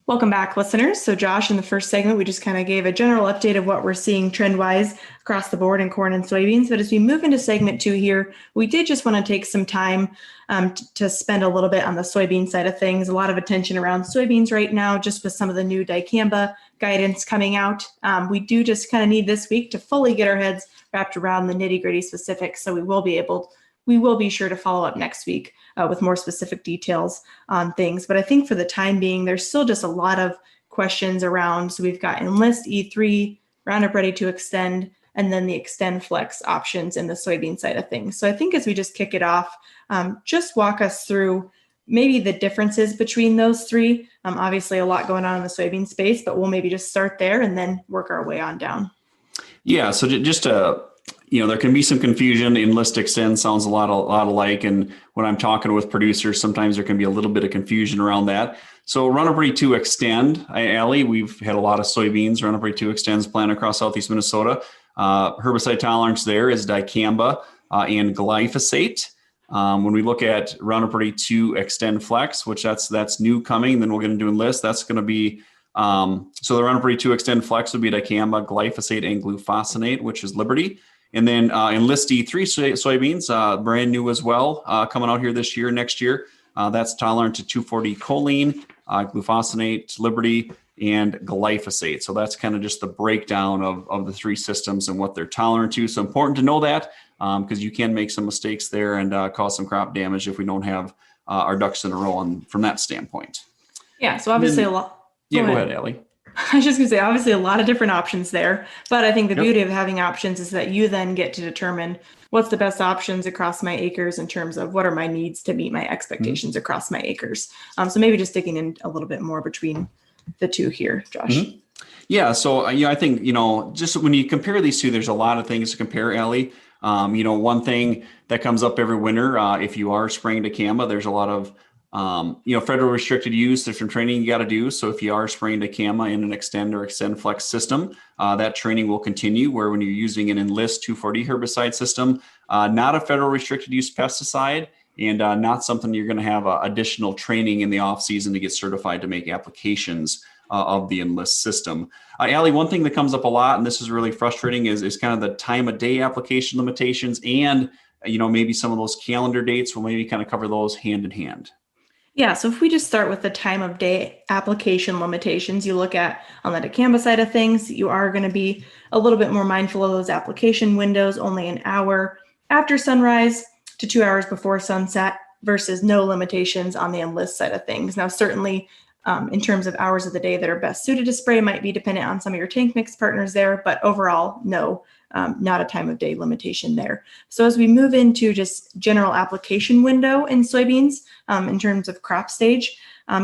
Welcome back, listeners. So, Josh, in the first segment, we just kind of gave a general update of what we're seeing trend-wise across the board in corn and soybeans. But as we move into segment 2 here, we did just want to take some time to spend a little bit on the soybean side of things. A lot of attention around soybeans right now, just with some of the new dicamba guidance coming out. We do just kind of need this week to fully get our heads wrapped around the nitty-gritty specifics. So we will be sure to follow up next week with more specific details on things. But I think for the time being, there's still just a lot of questions around. So we've got Enlist E3, Roundup Ready to Extend, and then the Extend Flex options in the soybean side of things. So I think as we just kick it off, just walk us through maybe the differences between those three. Obviously, a lot going on in the soybean space, but we'll maybe just start there and then work our way on down. Yeah, so just there can be some confusion. Enlist Extend sounds a lot alike. And when I'm talking with producers, sometimes there can be a little bit of confusion around that. So Roundup Ready to Extend, Allie, we've had a lot of soybeans. Roundup Ready to Extends planted across southeast Minnesota. Herbicide tolerance there is dicamba and glyphosate. When we look at Roundup Ready to Extend Flex, which that's new coming, then we'll get into Enlist. That's going to be so the Roundup Ready to Extend Flex would be dicamba, glyphosate, and glufosinate, which is Liberty. And then Enlist E3 soybeans, brand new as well, coming out here this year, next year. That's tolerant to 2,4-D choline, glufosinate, Liberty, and glyphosate. So that's kind of just the breakdown of the three systems and what they're tolerant to. So important to know that because you can make some mistakes there and cause some crop damage if we don't have our ducks in a row from that standpoint. Yeah, so obviously a lot. Yeah, go ahead, Allie. I was just going to say, obviously, a lot of different options there. But I think the beauty of having options is that you then get to determine what's the best options across my acres in terms of what are my needs to meet my expectations across my acres. So maybe just digging in a little bit more between the two here, Josh. Yeah, so I think, just when you compare these two, there's a lot of things to compare, Allie. One thing that comes up every winter, if you are spraying dicamba, there's a lot of federal restricted use. There's some training you got to do. So if you are spraying dicamba in an Extend or Extend Flex system, that training will continue. Where when you're using an Enlist 2,4-D herbicide system, not a federal restricted use pesticide, and not something you're going to have additional training in the off season to get certified to make applications of the Enlist system. Allie, one thing that comes up a lot, and this is really frustrating, is kind of the time of day application limitations, and maybe some of those calendar dates. We'll maybe kind of cover those hand in hand. Yeah, so if we just start with the time of day application limitations, you look at on the dicamba side of things, you are going to be a little bit more mindful of those application windows, only an hour after sunrise to 2 hours before sunset versus no limitations on the Enlist side of things. Now, certainly in terms of hours of the day that are best suited to spray might be dependent on some of your tank mix partners there, but overall, no. Not a time of day limitation there. So as we move into just general application window in soybeans in terms of crop stage,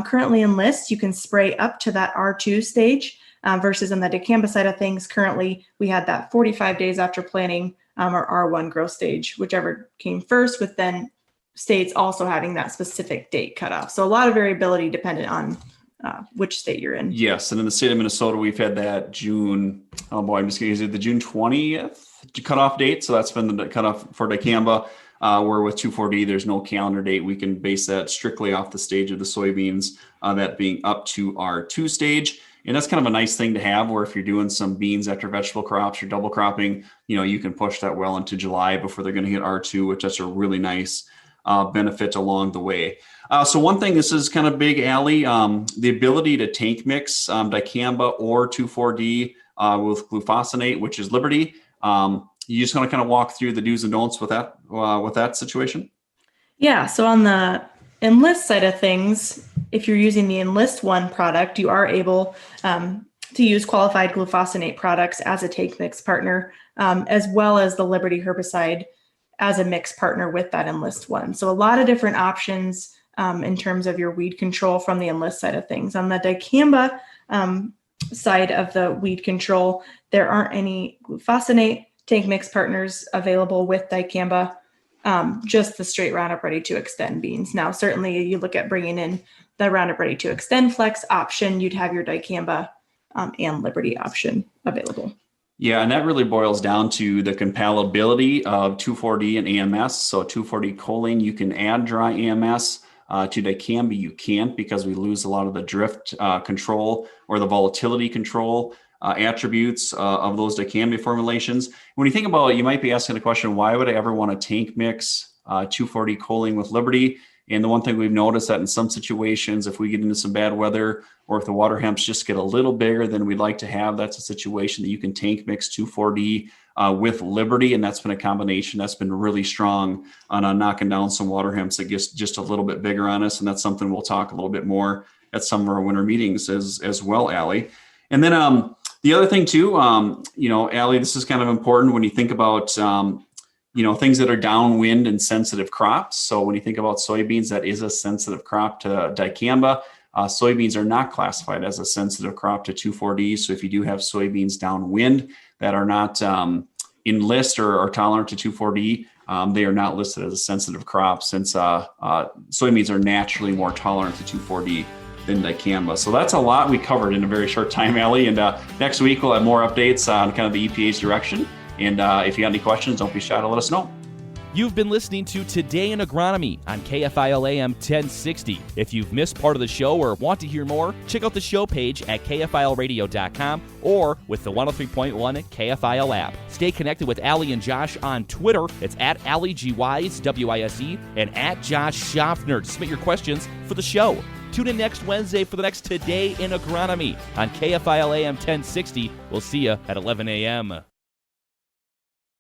currently Enlist, you can spray up to that R2 stage versus on the dicamba side of things. Currently, we had that 45 days after planting or R1 growth stage, whichever came first, with then states also having that specific date cutoff. So a lot of variability dependent on which state you're in. Yes, and in the state of Minnesota, we've had that June, I'm just going to use the June 20th cutoff date. So that's been the cutoff for dicamba, where with 2,4-D, there's no calendar date. We can base that strictly off the stage of the soybeans, that being up to R2 stage. And that's kind of a nice thing to have, where if you're doing some beans after vegetable crops or double cropping, you can push that well into July before they're going to hit R2, which that's a really nice benefit along the way. So one thing, this is kind of big, Allie, the ability to tank mix dicamba or 2,4-D with glufosinate, which is Liberty. You just want to kind of walk through the do's and don'ts with that situation? Yeah, so on the Enlist side of things, if you're using the Enlist One product, you are able to use qualified glufosinate products as a tank mix partner, as well as the Liberty herbicide as a mix partner with that Enlist One. So a lot of different options in terms of your weed control from the Enlist side of things. On the dicamba side of the weed control, there aren't any glufosinate tank mix partners available with dicamba, just the straight Roundup Ready to Extend beans. Now, certainly you look at bringing in the Roundup Ready to Extend Flex option, you'd have your dicamba and Liberty option available. Yeah, and that really boils down to the compatibility of 2,4-D and AMS. So 2,4-D choline, you can add dry AMS to dicamba, you can't, because we lose a lot of the drift control or the volatility control attributes of those dicamba formulations. When you think about it, you might be asking the question, why would I ever want to tank mix 2,4-D choline with Liberty? And the one thing we've noticed that in some situations, if we get into some bad weather or if the water hemps just get a little bigger than we'd like to have, that's a situation that you can tank mix 2,4-D with Liberty. And that's been a combination that's been really strong on knocking down some water hemps that gets just a little bit bigger on us. And that's something we'll talk a little bit more at some of our winter meetings as well, Allie. And then the other thing too, Allie, this is kind of important when you think about things that are downwind and sensitive crops. So when you think about soybeans, that is a sensitive crop to dicamba. Soybeans are not classified as a sensitive crop to 2,4-D. So if you do have soybeans downwind that are not in list or are tolerant to 2,4-D, they are not listed as a sensitive crop, since soybeans are naturally more tolerant to 2,4-D than dicamba. So that's a lot we covered in a very short time, Allie. And next week we'll have more updates on kind of the EPA's direction. And if you got any questions, don't be shy to let us know. You've been listening to Today in Agronomy on KFIL AM 1060. If you've missed part of the show or want to hear more, check out the show page at kfilradio.com or with the 103.1 KFIL app. Stay connected with Allie and Josh on Twitter. It's at Allie G-Wise, W-I-S-E, and at Josh Schaffner. Submit your questions for the show. Tune in next Wednesday for the next Today in Agronomy on KFIL AM 1060. We'll see you at 11 a.m.